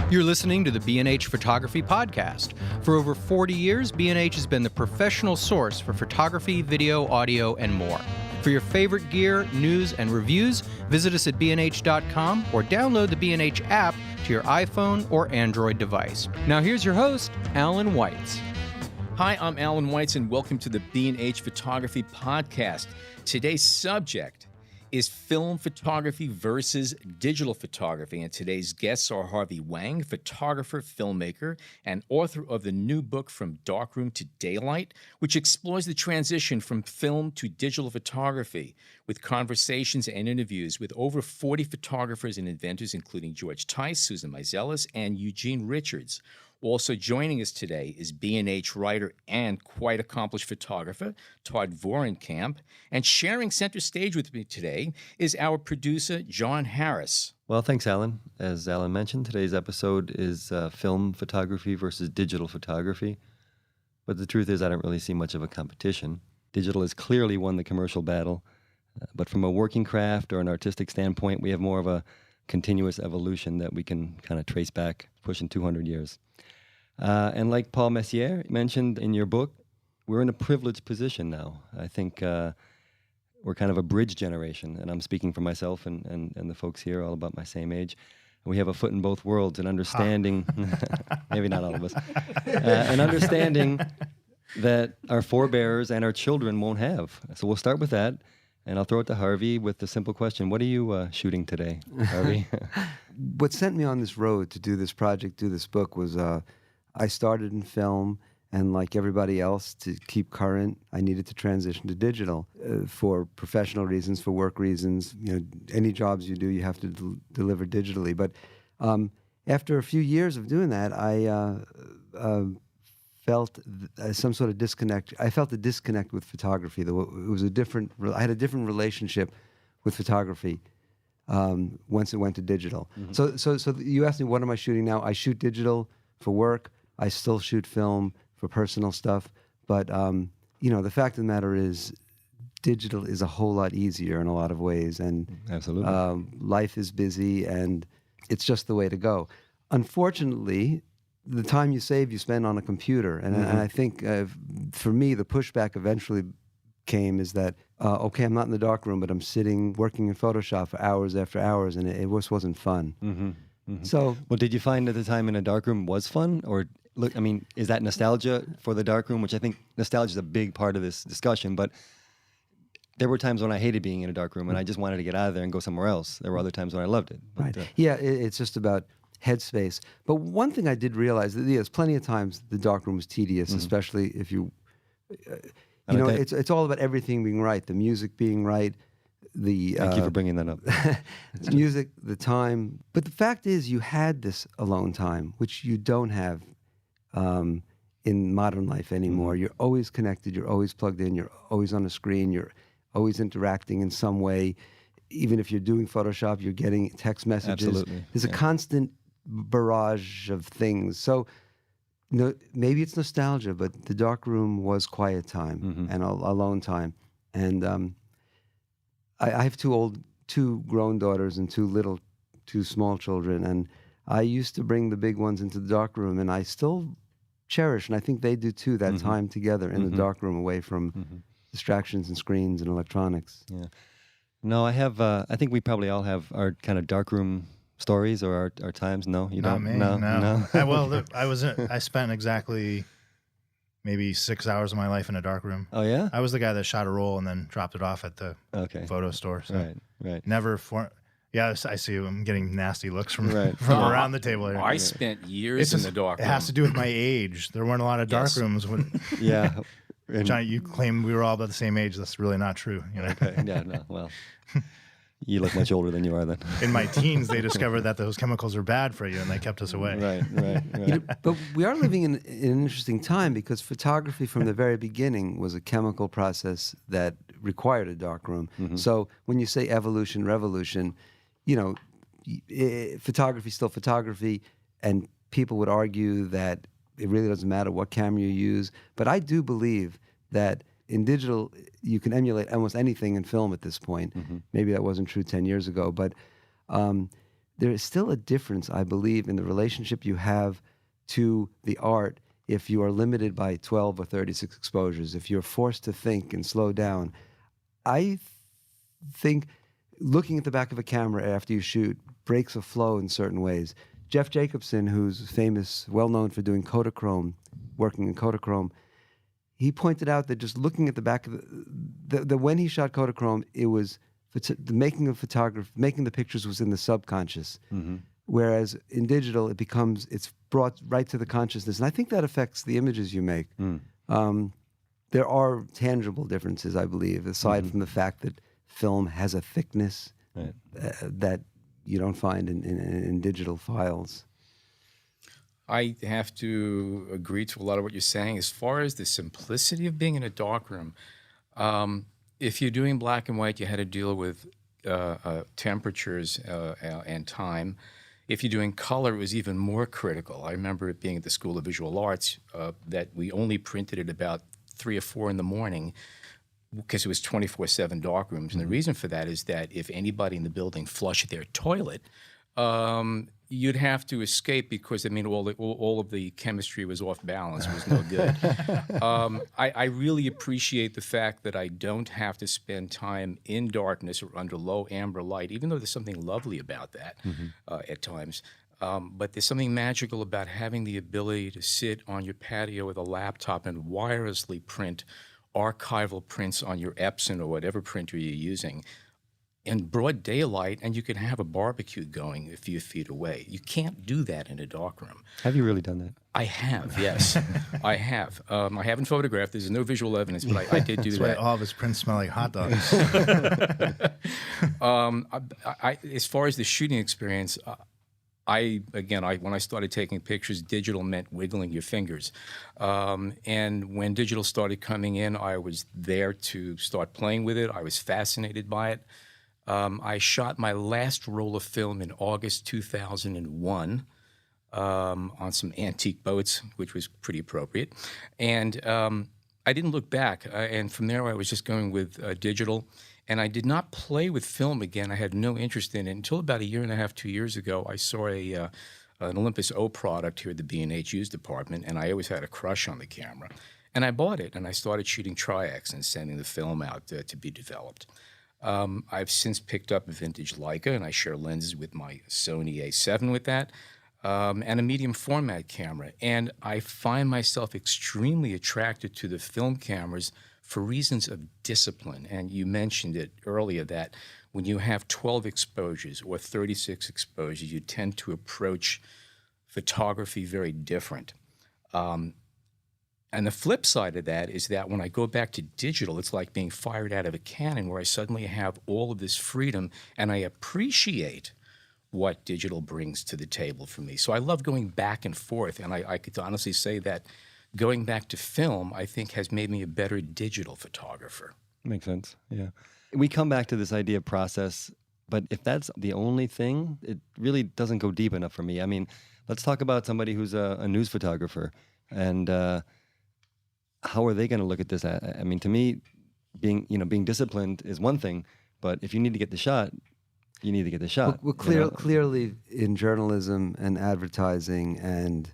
You're listening to the B&H Photography Podcast. For over 40 years, B&H has been the professional source for photography, video, audio, and more. For your favorite gear, news, and reviews, visit us at bnh.com or download the B&H app to your iPhone or Android device. Now here's your host, Alan Weitz. Hi, I'm Alan Weitz, and welcome to the B&H Photography Podcast. Today's subject is film photography versus digital photography, and today's guests are Harvey Wang, photographer, filmmaker, and author of the new book From Darkroom to Daylight, which explores the transition from film to digital photography with conversations and interviews with over 40 photographers and inventors, including George Tice, Susan Meiselas, and Eugene Richards. Also joining us today is B&H writer and quite accomplished photographer, Todd Vorenkamp. And sharing center stage with me today is our producer, John Harris. Well, thanks, Alan. As Alan mentioned, today's episode is film photography versus digital photography. But the truth is, I don't really see much of a competition. Digital has clearly won the commercial battle. But from a working craft or an artistic standpoint, we have more of a continuous evolution that we can kind of trace back, pushing 200 years. And like Paul Messier mentioned in your book, we're in a privileged position now. I think we're kind of a bridge generation, and I'm speaking for myself and the folks here, all about my same age. We have a foot in both worlds, and understanding, maybe not all of us, and understanding that our forebears and our children won't have. So we'll start with that, and I'll throw it to Harvey with the simple question. What are you shooting today, Harvey? What sent me on this road to do this project, do this book, was I started in film, and like everybody else, to keep current, I needed to transition to digital for professional reasons, for work reasons. You know, any jobs you do, you have to deliver digitally. But after a few years of doing that, I felt some sort of disconnect. I felt a disconnect with photography. It was I had a different relationship with photography once it went to digital. Mm-hmm. So you asked me, what am I shooting now? I shoot digital for work. I still shoot film for personal stuff, but the fact of the matter is, digital is a whole lot easier in a lot of ways, and absolutely, life is busy, and it's just the way to go. Unfortunately, the time you save, you spend on a computer, and I think for me, the pushback eventually came is that okay, I'm not in the darkroom, but I'm sitting working in Photoshop for hours after hours, and it just wasn't fun. Mm-hmm. Mm-hmm. So, well, did you find at the time in a darkroom was fun, or look? I mean, is that nostalgia for the darkroom? Which I think nostalgia is a big part of this discussion. But there were times when I hated being in a darkroom and I just wanted to get out of there and go somewhere else. There were other times when I loved it. But, right? Yeah, it's just about headspace. But one thing I did realize that there's plenty of times the darkroom was tedious, especially if you, it's all about everything being right, the music being right. Thank you for bringing that up. Music, the time. But the fact is, you had this alone time, which you don't have in modern life anymore. Mm-hmm. You're always connected. You're always plugged in. You're always on a screen. You're always interacting in some way. Even if you're doing Photoshop, you're getting text messages. Absolutely. There's a constant barrage of things. So maybe it's nostalgia, but the darkroom was quiet time and alone time. And I have two grown daughters and two small children, and I used to bring the big ones into the darkroom, and I still cherish, and I think they do too, that time together in the darkroom, away from distractions and screens and electronics. Yeah. No, I have. I think we probably all have our kind of darkroom stories or our times. No, you Not don't. Me, No. I spent exactly maybe 6 hours of my life in a dark room. Oh, yeah? I was the guy that shot a roll and then dropped it off at the photo store. So right. Never I see you. I'm getting nasty looks from around the table here. I spent years in the dark room. It has to do with my age. There weren't a lot of dark rooms. Yeah. John, you claim we were all about the same age. That's really not true. Okay. Yeah, no, well, you look much older than you are then. In my teens, they discovered that those chemicals are bad for you, and they kept us away. Right. But we are living in an interesting time, because photography from the very beginning was a chemical process that required a darkroom. Mm-hmm. So when you say evolution, revolution, photography is still photography, and people would argue that it really doesn't matter what camera you use. But I do believe that in digital, you can emulate almost anything in film at this point. Mm-hmm. Maybe that wasn't true 10 years ago, but there is still a difference, I believe, in the relationship you have to the art if you are limited by 12 or 36 exposures, if you're forced to think and slow down. I think looking at the back of a camera after you shoot breaks a flow in certain ways. Jeff Jacobson, who's famous, well-known for doing Kodachrome, working in Kodachrome, he pointed out that just looking at the back of the when he shot Kodachrome, it was the making of photography, making the pictures was in the subconscious. Mm-hmm. Whereas in digital, it's brought right to the consciousness. And I think that affects the images you make. There are tangible differences, I believe, aside from the fact that film has a thickness that you don't find in digital files. I have to agree to a lot of what you're saying. As far as the simplicity of being in a darkroom, if you're doing black and white, you had to deal with temperatures and time. If you're doing color, it was even more critical. I remember it being at the School of Visual Arts that we only printed at about 3 or 4 in the morning because it was 24/7 darkrooms. And the reason for that is that if anybody in the building flushed their toilet, you'd have to escape because, I mean, all of the chemistry was off balance. It was no good. I really appreciate the fact that I don't have to spend time in darkness or under low amber light, even though there's something lovely about that at times. But there's something magical about having the ability to sit on your patio with a laptop and wirelessly print archival prints on your Epson or whatever printer you're using in broad daylight, and you can have a barbecue going a few feet away. You can't do that in a darkroom. Have you really done that? I have, yes. I have. I haven't photographed. There's no visual evidence, but I did do That's that. why all of his prints smell like hot dogs. As far as the shooting experience, when I started taking pictures, digital meant wiggling your fingers. And when digital started coming in, I was there to start playing with it. I was fascinated by it. I shot my last roll of film in August 2001 on some antique boats, which was pretty appropriate. And I didn't look back. And from there, I was just going with digital. And I did not play with film again. I had no interest in it until about 1.5 years, 2 years ago. I saw an Olympus O product here at the B&H used department, and I always had a crush on the camera. And I bought it, and I started shooting Tri-X and sending the film out to be developed. I've since picked up a vintage Leica, and I share lenses with my Sony A7 with that, and a medium format camera. And I find myself extremely attracted to the film cameras for reasons of discipline. And you mentioned it earlier that when you have 12 exposures or 36 exposures, you tend to approach photography very different. And the flip side of that is that when I go back to digital, it's like being fired out of a cannon where I suddenly have all of this freedom and I appreciate what digital brings to the table for me. So I love going back and forth, and I could honestly say that going back to film, I think, has made me a better digital photographer. Makes sense, yeah. We come back to this idea of process, but if that's the only thing, it really doesn't go deep enough for me. I mean, let's talk about somebody who's a news photographer, and how are they going to look at this? I mean, to me, being disciplined is one thing, but if you need to get the shot, you need to get the shot. Well, clearly in journalism and advertising and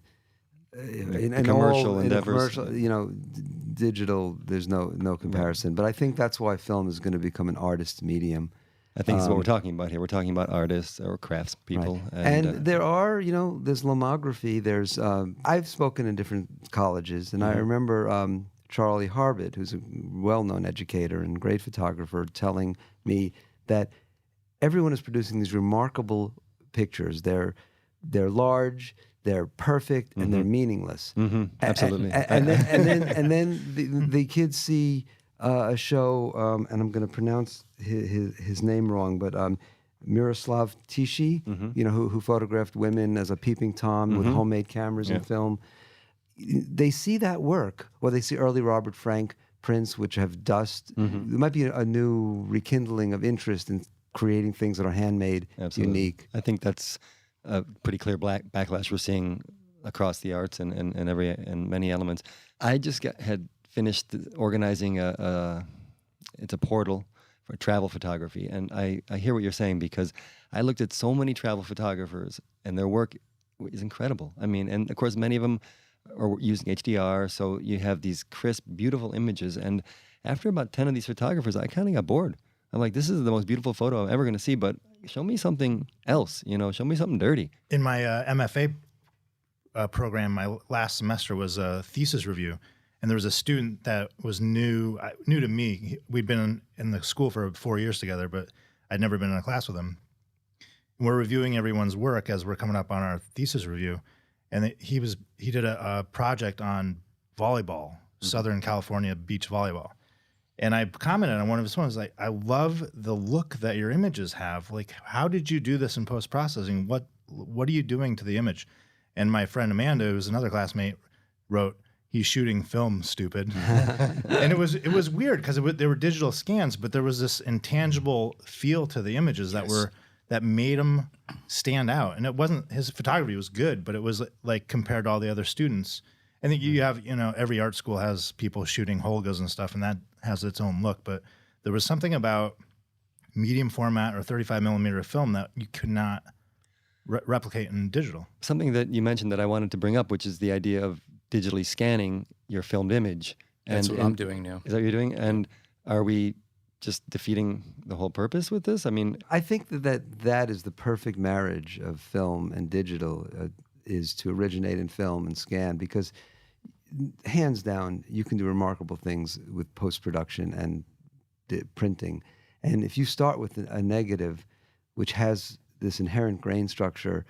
in commercial all, endeavors, digital, there's no comparison. But I think that's why film is going to become an artist medium. I think that's what we're talking about here. We're talking about artists or craftspeople. Right. And there are, there's lomography. There's, I've spoken in different colleges, and I remember Charlie Harvey, who's a well-known educator and great photographer, telling me that everyone is producing these remarkable pictures. They're large, they're perfect, and they're meaningless. Absolutely. And then the kids see a show, and I'm going to pronounce his name wrong, but Miroslav Tichy, who photographed women as a peeping Tom with homemade cameras and film. They see that work, or they see early Robert Frank prints, which have dust. There might be a new rekindling of interest in creating things that are handmade, unique. I think that's a pretty clear backlash we're seeing across the arts and many elements. I just had finished organizing it's a portal or travel photography. And I hear what you're saying, because I looked at so many travel photographers and their work is incredible. I mean, and of course, many of them are using HDR, so you have these crisp, beautiful images. And after about 10 of these photographers, I kind of got bored. I'm like, this is the most beautiful photo I'm ever going to see, but show me something else, show me something dirty. In my MFA program, my last semester was a thesis review, and there was a student that was new to me. We'd been in the school for 4 years together, but I'd never been in a class with him. And we're reviewing everyone's work as we're coming up on our thesis review, and he did a project on volleyball, Southern California beach volleyball. And I commented on one of his photos, like, I love the look that your images have. Like, how did you do this in post-processing? What are you doing to the image? And my friend Amanda, who's another classmate, wrote, he's shooting film, stupid. And it was weird, because they were digital scans, but there was this intangible feel to the images that made him stand out. And it wasn't, his photography was good, but it was like compared to all the other students. I think you have, every art school has people shooting Holgas and stuff, and that has its own look. But there was something about medium format or 35 millimeter film that you could not replicate in digital. Something that you mentioned that I wanted to bring up, which is the idea of digitally scanning your filmed image. That's what I'm doing now. Is that what you're doing? And are we just defeating the whole purpose with this? I mean, I think that is the perfect marriage of film and digital, is to originate in film and scan, because hands down, you can do remarkable things with post-production and printing. And if you start with a negative, which has this inherent grain structure,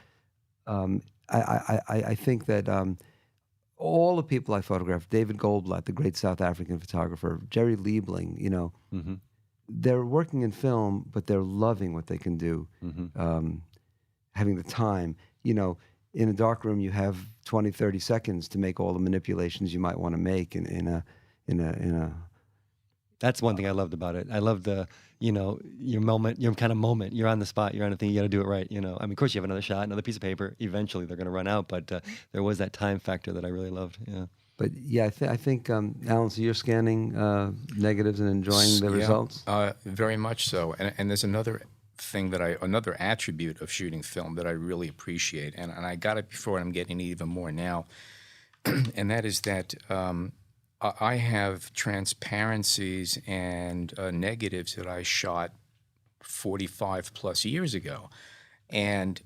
I think that all the people I photographed, David Goldblatt, the great South African photographer, Jerry Liebling, they're working in film, but they're loving what they can do, having the time. In a darkroom, you have 20, 30 seconds to make all the manipulations you might want to make in a. That's one thing I loved about it. I loved the, your moment, your kind of moment. You're on the spot. You're on a thing. You got to do it right. I mean, of course, you have another shot, another piece of paper. Eventually, they're going to run out. But there was that time factor that I really loved. Yeah. But yeah, I think Alan, so you're scanning negatives and enjoying the results. Very much so. And there's another thing another attribute of shooting film that I really appreciate, and I got it before, and I'm getting it even more now, and that is that I have transparencies and negatives that I shot 45 plus years ago, and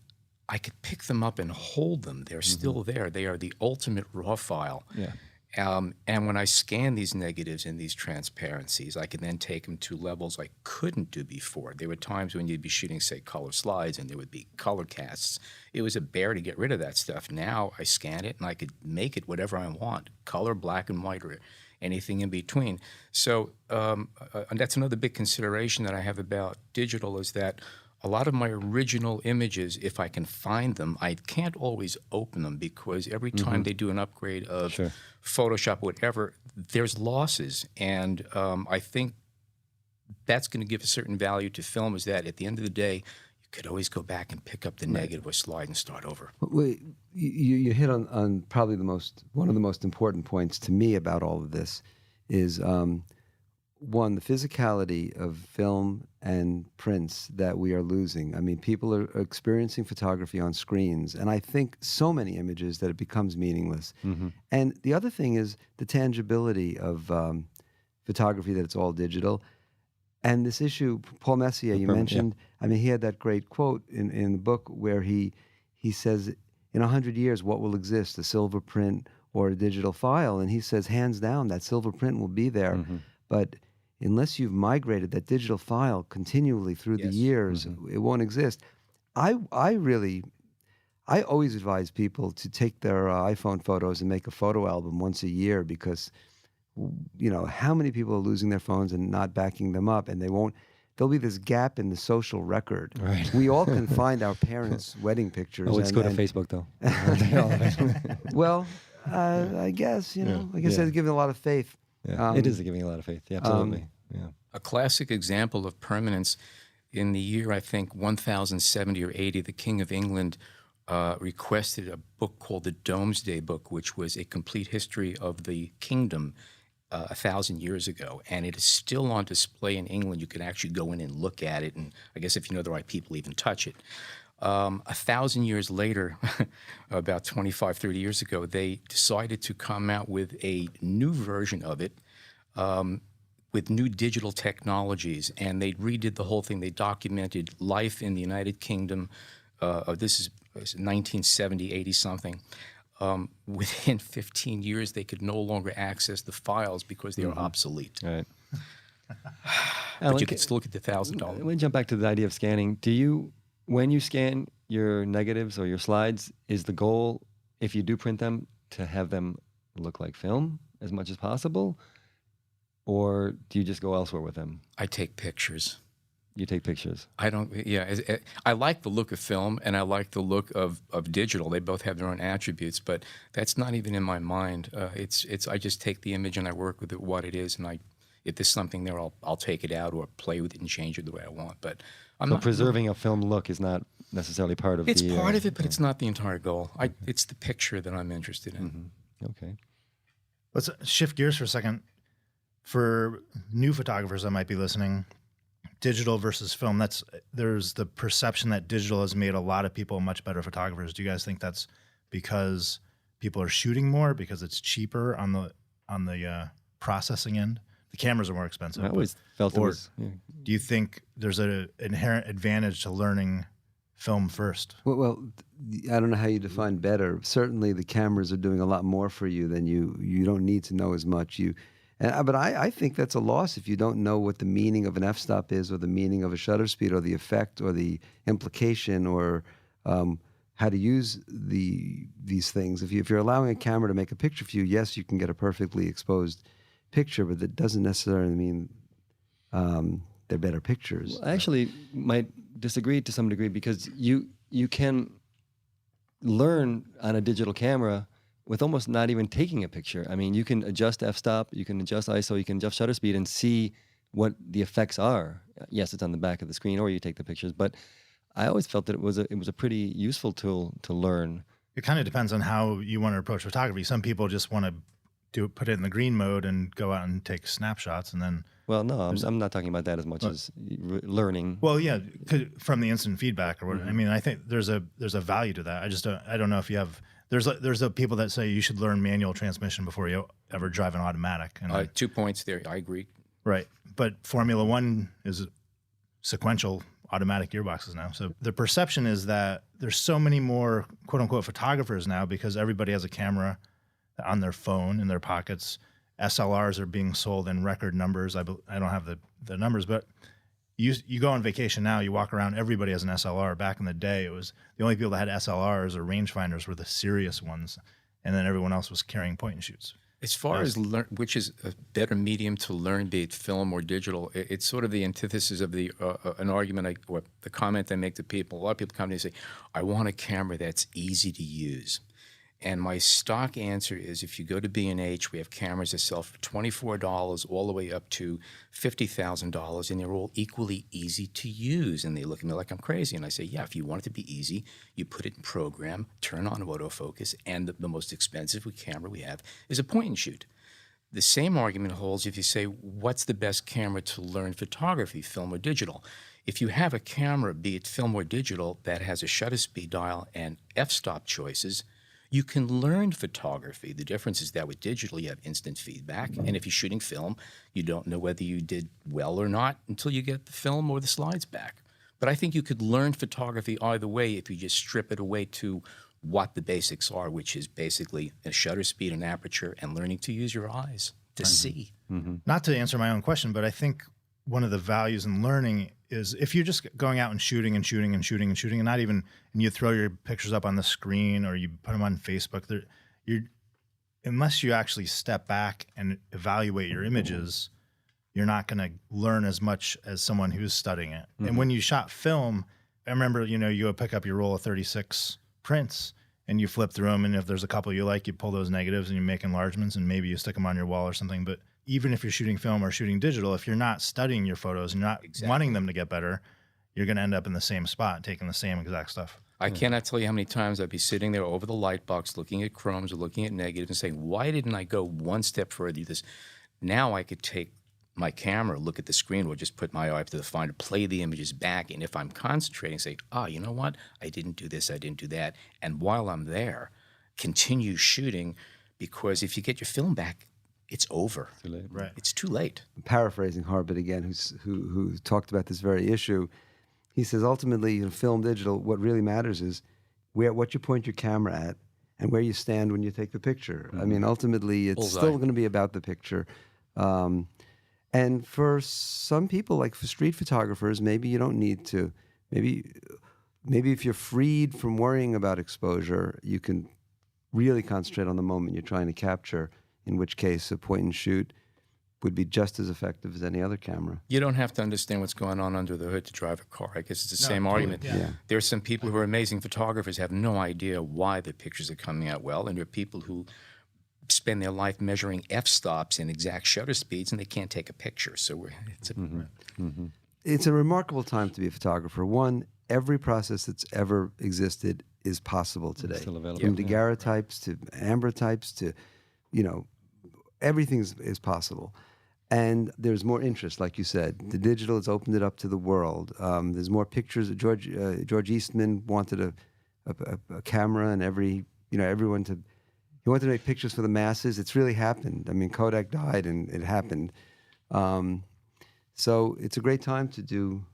I could pick them up and hold them. They're still there. They are the ultimate raw file. Yeah. And when I scan these negatives and these transparencies, I can then take them to levels I couldn't do before. There were times when you'd be shooting, say, color slides, and there would be color casts. It was a bear to get rid of that stuff. Now I scan it, and I could make it whatever I want, color, black and white, or anything in between. So and that's another big consideration that I have about digital, is that a lot of my original images, if I can find them, I can't always open them, because every time they do an upgrade of Photoshop or whatever, there's losses. And I think that's going to give a certain value to film, is that at the end of the day, you could always go back and pick up the negative or slide and start over. Well, you hit on probably one of the most important points to me about all of this is one, the physicality of film and prints that we are losing. I mean, people are experiencing photography on screens, and I think so many images that it becomes meaningless. And the other thing is the tangibility of photography, that it's all digital. And this issue, Paul Messier, you mentioned, I mean, he had that great quote in the book where he says, in 100 years, what will exist, a silver print or a digital file? And he says, hands down, that silver print will be there. But unless you've migrated that digital file continually through the years, it won't exist. I always advise people to take their iPhone photos and make a photo album once a year, because, how many people are losing their phones and not backing them up, and there'll be this gap in the social record. Right. We all can find our parents' wedding pictures. Let's go to Facebook, though. Well, I guess, like I said, it's giving a lot of faith. Yeah, it is giving a lot of faith. Yeah, absolutely. A classic example of permanence, in the year, I think, 1070 or 80, the King of England requested a book called the Domesday Book, which was a complete history of the kingdom 1,000 years ago, and it is still on display in England. You can actually go in and look at it, and I guess if you know the right people, even touch it. 1,000 years later, about 25, 30 years ago, they decided to come out with a new version of it with new digital technologies, and they redid the whole thing. They documented life in the United Kingdom. This is 1970, 80 something. Within 15 years, they could no longer access the files because they are obsolete. Right. But you can still get the $1,000. Let me jump back to the idea of scanning. When you scan your negatives or your slides, is the goal, if you do print them, to have them look like film as much as possible? Or do you just go elsewhere with them? I take pictures. You take pictures. I don't. Yeah, I like the look of film and I like the look of digital. They both have their own attributes, but that's not even in my mind. It's. I just take the image and I work with it what it is, and if there's something there, I'll take it out or play with it and change it the way I want. But preserving a film look is not necessarily part of it's part of it, but it's not the entire goal. It's the picture that I'm interested in. Mm-hmm. Okay. Let's shift gears for a second. For new photographers that might be listening, digital versus film, there's the perception that digital has made a lot of people much better photographers. Do you guys think that's because people are shooting more, because it's cheaper on the processing end? The cameras are more expensive. I always felt it was. Yeah. Do you think there's an inherent advantage to learning film first? Well, I don't know how you define better. Certainly, the cameras are doing a lot more for you than you don't need to know as much. But I think that's a loss if you don't know what the meaning of an f-stop is, or the meaning of a shutter speed, or the effect, or the implication, or how to use these things. If you're allowing a camera to make a picture for you, yes, you can get a perfectly exposed picture, but that doesn't necessarily mean they're better pictures. Well, I actually might disagree to some degree, because you can learn on a digital camera with almost not even taking a picture. I mean, you can adjust f-stop, you can adjust ISO, you can adjust shutter speed and see what the effects are. Yes, it's on the back of the screen, or you take the pictures, but I always felt that it was a pretty useful tool to learn. It kind of depends on how you want to approach photography. Some people just want to put it in the green mode and go out and take snapshots, and then... Well, no, I'm not talking about that as much as learning. Well, yeah, from the instant feedback or what. I mean, I think there's a value to that. I don't know if you have... There's people that say you should learn manual transmission before you ever drive an automatic. And 2 points there. I agree. Right. But Formula One is sequential automatic gearboxes now. So the perception is that there's so many more quote unquote photographers now, because everybody has a camera on their phone in their pockets. SLRs are being sold in record numbers. I don't have the numbers, but you go on vacation now, you walk around, everybody has an SLR. Back in the day, it was the only people that had SLRs or rangefinders were the serious ones, and then everyone else was carrying point and shoots. As far as which is a better medium to learn, be it film or digital, it's sort of the antithesis of an argument or the comment I make to people. A lot of people come to me and say, I want a camera that's easy to use. And my stock answer is, if you go to B&H, we have cameras that sell for $24 all the way up to $50,000, and they're all equally easy to use. And they look at me like I'm crazy. And I say, yeah, if you want it to be easy, you put it in program, turn on autofocus, and the most expensive camera we have is a point and shoot. The same argument holds if you say, what's the best camera to learn photography, film or digital? If you have a camera, be it film or digital, that has a shutter speed dial and f-stop choices, you can learn photography. The difference is that with digital, you have instant feedback. And if you're shooting film, you don't know whether you did well or not until you get the film or the slides back. But I think you could learn photography either way if you just strip it away to what the basics are, which is basically a shutter speed and aperture and learning to use your eyes to see. Mm-hmm. Not to answer my own question, but I think one of the values in learning is if you're just going out and shooting and not even, and you throw your pictures up on the screen or you put them on Facebook, unless you actually step back and evaluate your images, you're not going to learn as much as someone who's studying it. Mm-hmm. And when you shot film, I remember, you would pick up your roll of 36 prints and you flip through them, and if there's a couple you like, you pull those negatives and you make enlargements and maybe you stick them on your wall or something. But even if you're shooting film or shooting digital, if you're not studying your photos and not wanting them to get better, you're going to end up in the same spot, taking the same exact stuff. I cannot tell you how many times I'd be sitting there over the light box looking at chromes or looking at negatives and saying, why didn't I go one step further? Now I could take my camera, look at the screen, or just put my eye up to the finder, play the images back, and if I'm concentrating, say, you know what? I didn't do this, I didn't do that. And while I'm there, continue shooting, because if you get your film back, it's over. Too late. Right. It's too late. Paraphrasing Harbit again, who talked about this very issue. He says, ultimately, in film digital, what really matters is what you point your camera at and where you stand when you take the picture. I mean, ultimately, it's Bullseye. still going to be about the picture. And for some people, like for street photographers, maybe you don't need to. Maybe if you're freed from worrying about exposure, you can really concentrate on the moment you're trying to capture, in which case a point and shoot would be just as effective as any other camera. You don't have to understand what's going on under the hood to drive a car. I guess it's the same argument. Yeah. There are some people who are amazing photographers, have no idea why their pictures are coming out well, and there are people who spend their life measuring f-stops and exact shutter speeds, and they can't take a picture. So It's a remarkable time to be a photographer. One, every process that's ever existed is possible today. Still available. From daguerreotypes to ambrotypes to, everything is possible. And there's more interest, like you said. The digital has opened it up to the world. There's more pictures. George Eastman wanted a camera and everyone to. He wanted to make pictures for the masses. It's really happened. I mean, Kodak died, and it happened. So it's a great time to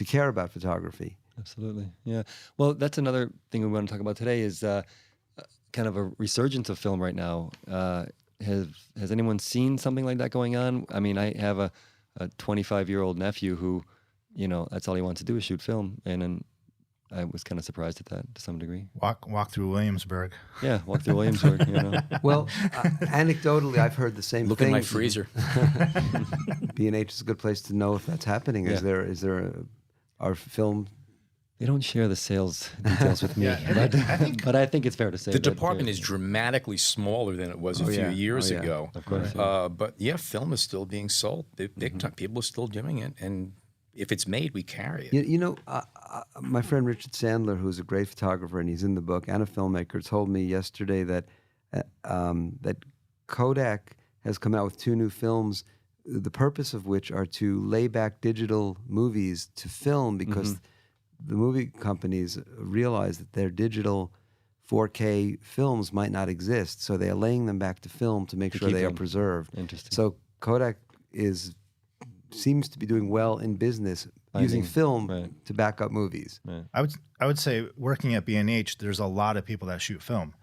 care about photography. Absolutely. Yeah. Well, that's another thing we want to talk about today is kind of a resurgence of film right now. Has anyone seen something like that going on? I mean, I have a 25-year-old nephew who, that's all he wants to do is shoot film. And I was kind of surprised at that to some degree. Walk through Williamsburg. Yeah, walk through Williamsburg, Well, anecdotally, I've heard the same look thing. at my freezer. B&H is a good place to know if that's happening. Yeah. Is there our film? They don't share the sales details with me, but I think it's fair to say The that, department is dramatically smaller than it was a few years ago. Of course. But yeah, film is still being sold big time. People are still doing it, and if it's made, we carry it. My friend Richard Sandler, who's a great photographer and he's in the book and a filmmaker, told me yesterday that that Kodak has come out with 2 new films, the purpose of which are to lay back digital movies to film because the movie companies realize that their digital 4K films might not exist, so they are laying them back to film to make sure they are preserved. Interesting. So Kodak seems to be doing well in business using film to back up movies. Right. I would say working at B&H, there's a lot of people that shoot film.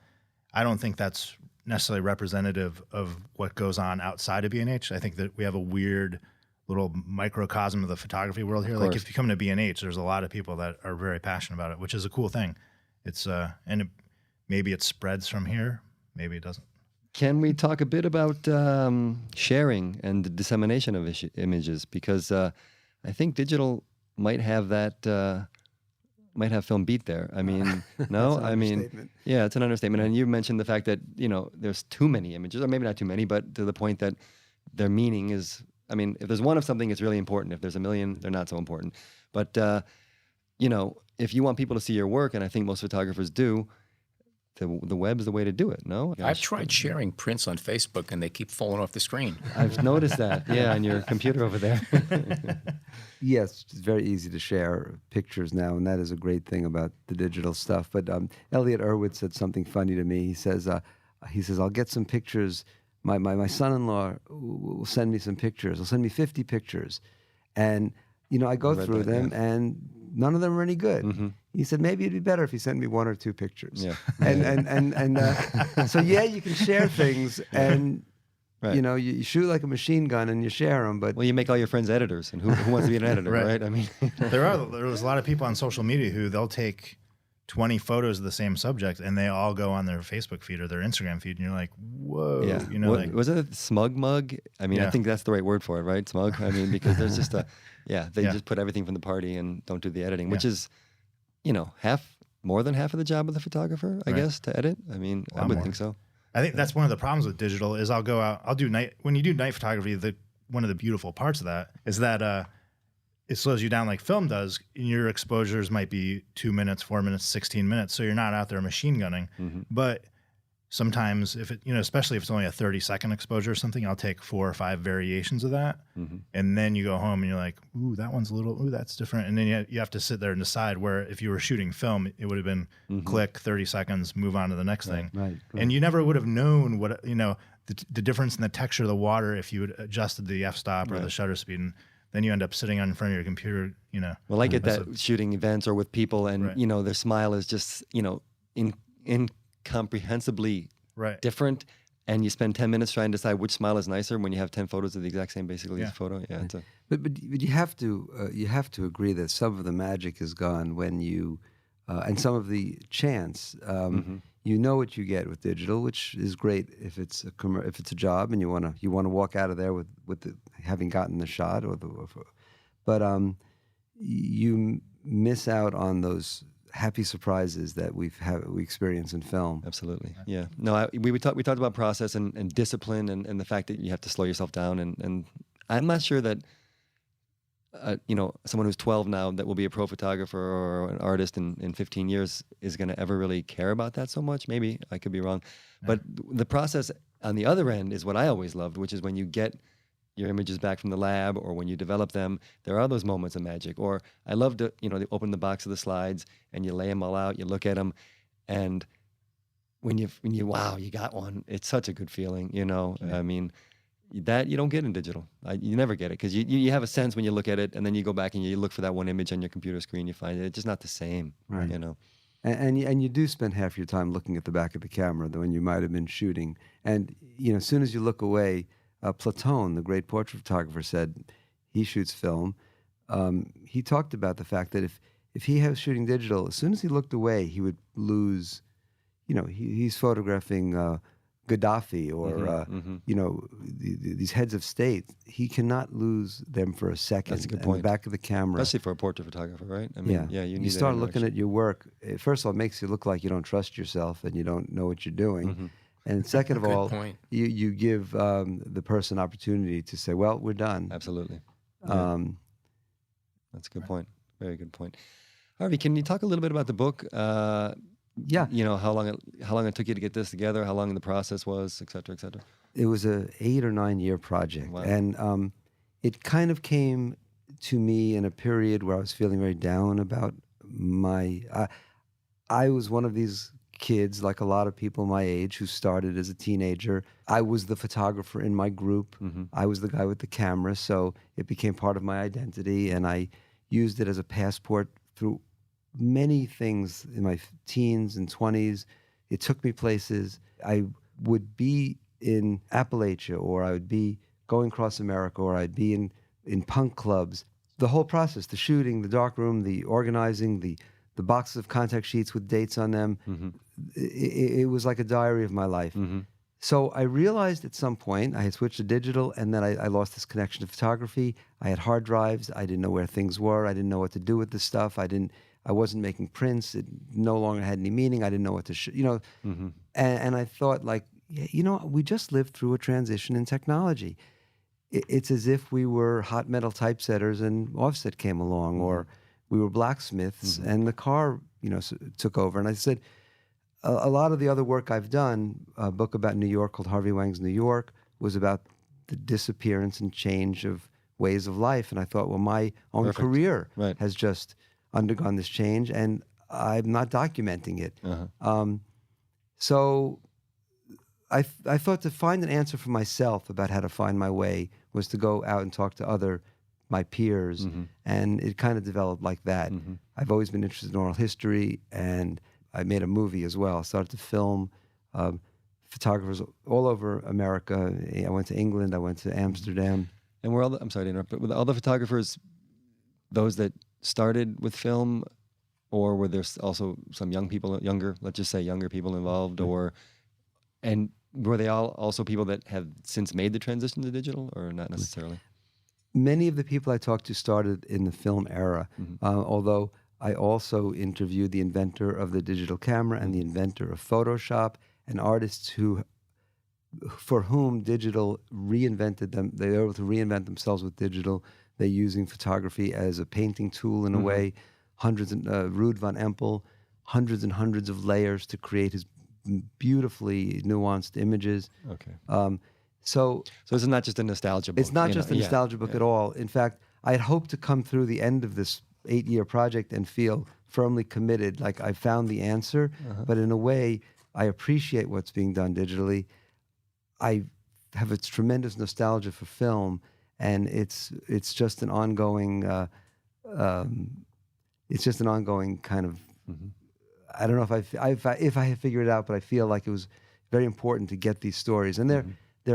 I don't think that's necessarily representative of what goes on outside of B&H. I think that we have a weird little microcosm of the photography world here. Like if you come to B&H, there's a lot of people that are very passionate about it, which is a cool thing. It's maybe it spreads from here, maybe it doesn't. Can we talk a bit about sharing and the dissemination of images? Because I think digital might have that, might have film beat there. I mean, no, I mean, yeah, it's an understatement. And you mentioned the fact that, there's too many images, or maybe not too many, but to the point that their meaning is, I mean, if there's one of something, it's really important. If there's a million, they're not so important. But, if you want people to see your work, and I think most photographers do, the web is the way to do it, no? I've tried sharing prints on Facebook, and they keep falling off the screen. I've noticed that, on your computer over there. Yes, it's very easy to share pictures now, and that is a great thing about the digital stuff. But Elliott Erwitt said something funny to me. He says, I'll get some pictures. My son-in-law will send me some pictures. He'll send me 50 pictures. And, I go through them, and none of them are any good. He said, maybe it'd be better if he sent me 1 or 2 pictures. Yeah. And so, you can share things, and, you shoot like a machine gun and you share them. But well, you make all your friends editors, and who wants to be an editor, right? I mean, there was a lot of people on social media who they'll take 20 photos of the same subject and they all go on their Facebook feed or their Instagram feed, and you're like, whoa. Yeah. Was it a smug mug? I mean, I think that's the right word for it, right? Smug. I mean, because there's just they just put everything from the party and don't do the editing, which is, more than half of the job of the photographer, I guess, to edit. I mean, I would think so. I think that's one of the problems with digital is I'll do night, when you do night photography, one of the beautiful parts of that is that it slows you down like film does. And your exposures might be 2 minutes, 4 minutes, 16 minutes. So you're not out there machine gunning, but sometimes if it, especially if it's only a 30-second exposure or something, I'll take 4 or 5 variations of that. And then you go home and you're like, ooh, that one's that's different. And then you have to sit there and decide where, if you were shooting film, it would have been click, 30 seconds, move on to the next thing. Right. And you never would have known what, the difference in the texture of the water if you had adjusted the f-stop or the shutter speed. And then you end up sitting in front of your computer, Well, I get that shooting events or with people and, their smile is just, incomprehensibly different. And you spend 10 minutes trying to decide which smile is nicer when you have 10 photos of the exact same, basically, photo. Yeah. It's But you have to agree that some of the magic is gone when you, and some of the chance. You know what you get with digital, which is great if it's a job and you want to walk out of there with having gotten the shot but you miss out on those happy surprises that we experience in film. Absolutely, yeah. No, we talked about process and discipline and the fact that you have to slow yourself down and I'm not sure that. Someone who's 12 now that will be a pro photographer or an artist in 15 years is going to ever really care about that so much. Maybe I could be wrong, but the process on the other end is what I always loved, which is when you get your images back from the lab or when you develop them, there are those moments of magic. Or I love to, they open the box of the slides and you lay them all out, you look at them, and when you wow, you got one. It's such a good feeling, I mean. That you don't get in digital. You never get it because you have a sense when you look at it, and then you go back and you look for that one image on your computer screen. You find it's just not the same, right. And you do spend half your time looking at the back of the camera when you might have been shooting. And as soon as you look away, Platon, the great portrait photographer, said he shoots film. He talked about the fact that if he was shooting digital, as soon as he looked away, he would lose. He's photographing. Gaddafi or these heads of state, he cannot lose them for a second. That's a good point. The back of the camera, especially for a portrait photographer, right? I mean, you start looking at your work. First of all, it makes you look like you don't trust yourself and you don't know what you're doing. And second of all, you give the person opportunity to say, "Well, we're done." Absolutely. That's a good point. Very good point. Harvey, can you talk a little bit about the book? Yeah. How long it took you to get this together, how long the process was, et cetera, et cetera. It was a 8 or 9 year project. Wow. And it kind of came to me in a period where I was feeling very down about I was one of these kids, like a lot of people my age, who started as a teenager. I was the photographer in my group. I was the guy with the camera, so it became part of my identity, and I used it as a passport through many things in my teens and 20s. It took me places. I would be in Appalachia, or I would be going across America, or I'd be in punk clubs. The whole process, the shooting, the darkroom, the organizing, the boxes of contact sheets with dates on them, it was like a diary of my life. So I realized at some point I had switched to digital, and then I lost this connection to photography. I had hard drives. I didn't know where things were. I didn't know what to do with this stuff. I wasn't making prints. It no longer had any meaning. I didn't know what to and I thought, we just lived through a transition in technology. It's as if we were hot metal typesetters and offset came along, or we were blacksmiths and the car, took over. And I said, a lot of the other work I've done, a book about New York called Harvey Wang's New York, was about the disappearance and change of ways of life. And I thought, well, my own career has just undergone this change, and I'm not documenting it. So I thought to find an answer for myself about how to find my way was to go out and talk to my peers, and it kind of developed like that. I've always been interested in oral history, and I made a movie as well. I started to film photographers all over America. I went to England, I went to Amsterdam. And I'm sorry to interrupt, but were all the photographers those that started with film, or were there also some let's just say younger people involved, and were they all also people that have since made the transition to digital, or not necessarily? Many of the people I talked to started in the film era, although I also interviewed the inventor of the digital camera and the inventor of Photoshop, and artists for whom digital reinvented them. They were able to reinvent themselves with digital. They're using photography as a painting tool in a way. Ruud van Empel, hundreds and hundreds of layers to create his beautifully nuanced images. Okay. So So it's not just a nostalgia book. it's not just a nostalgia book at all. In fact, I had hoped to come through the end of this 8-year project and feel firmly committed, like I found the answer. But in a way, I appreciate what's being done digitally. I have a tremendous nostalgia for film, and it's just an ongoing kind of. I don't know if I have figured it out, but I feel like it was very important to get these stories, and they're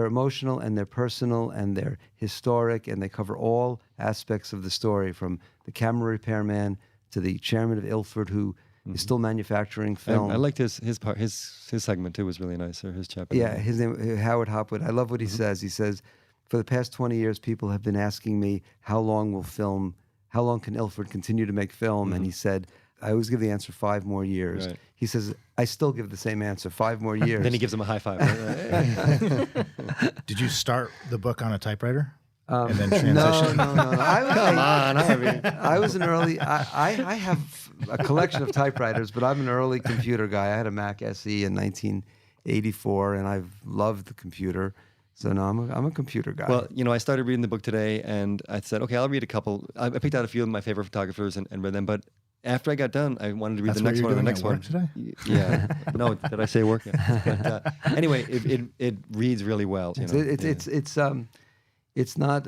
emotional and they're personal and they're historic, and they cover all aspects of the story, from the camera repairman to the chairman of Ilford, who is still manufacturing film. I liked his part. His segment too was really nice, or his chapter. Yeah, his name Howard Hopwood. I love what he says. He says, for the past 20 years, people have been asking me, how long can Ilford continue to make film? And he said, I always give the answer 5 more years. Right. He says, I still give the same answer, 5 more years. Then he gives him a high five. Right? Did you start the book on a typewriter and then No. transition? Come on, Harvey. I was an early. I have a collection of typewriters, but I'm an early computer guy. I had a Mac SE in 1984, and I've loved the computer. So no, I'm a computer guy. Well, I started reading the book today, and I said, okay, I'll read a couple. I picked out a few of my favorite photographers and read them, but after I got done, I wanted to read the next one and the next one. Today? Yeah. No, did I say work? Yeah. But, anyway, it reads really well. It's not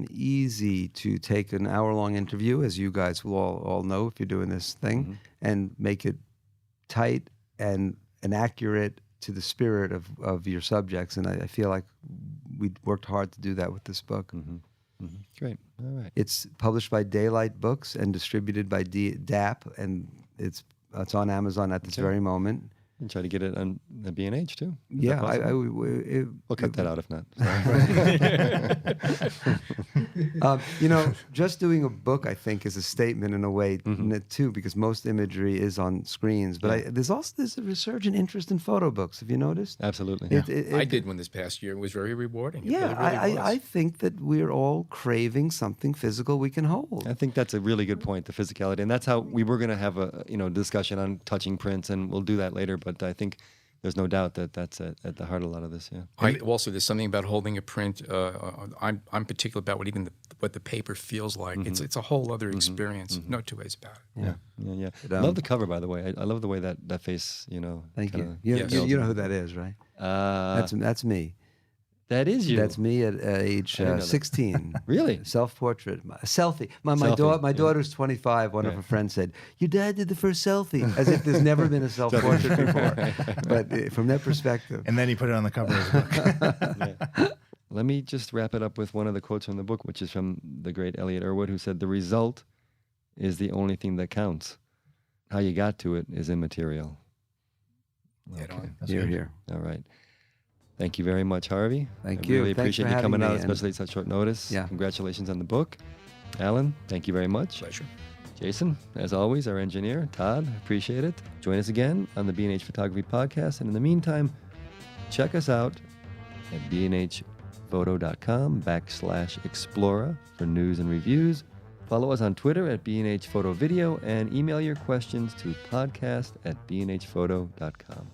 easy to take an hour-long interview, as you guys will all know if you're doing this thing, and make it tight and accurate to the spirit of your subjects. And I feel like we worked hard to do that with this book. Great. All right. It's published by Daylight Books and distributed by DAP, and it's on Amazon at this very moment. And try to get it on the B&H too. Is Yeah, that possible? We'll cut that out if not. Just doing a book, I think, is a statement in a way too, because most imagery is on screens. But there's a resurgent interest in photo books. Have you noticed? Absolutely. I did one this past year. It was very rewarding. It Yeah, really was. I think that we're all craving something physical we can hold. I think that's a really good point, the physicality. And that's how we were going to have a discussion on touching prints, and we'll do that later. But I think there's no doubt that that's at the heart of a lot of this. Yeah. Also, there's something about holding a print. I'm particular about what the paper feels like. It's a whole other experience. No two ways about it. Yeah. I love the cover, by the way. I love the way that face. Thank you. Yes. You know who that is, right? That's me. That is you. That's me at age 16. Really? Self-portrait. A selfie. My Selfie, daughter's 25. One of her friends said, your dad did the first selfie, as if there's never been a self-portrait before. But from that perspective. And then he put it on the cover of the book. Let me just wrap it up with one of the quotes from the book, which is from the great Elliott Erwitt, who said, the result is the only thing that counts. How you got to it is immaterial. Get on. Here. All right. Thank you very much, Harvey. Thank I you. really Thanks appreciate for you having coming me, out, and- especially at such short notice. Yeah. Congratulations on the book. Alan, thank you very much. Pleasure. Jason, as always, our engineer. Todd, appreciate it. Join us again on the B&H Photography Podcast. And in the meantime, check us out at bnhphoto.com/Explora for news and reviews. Follow us on Twitter at B&H Photo Video, and email your questions to podcast@bnhphoto.com.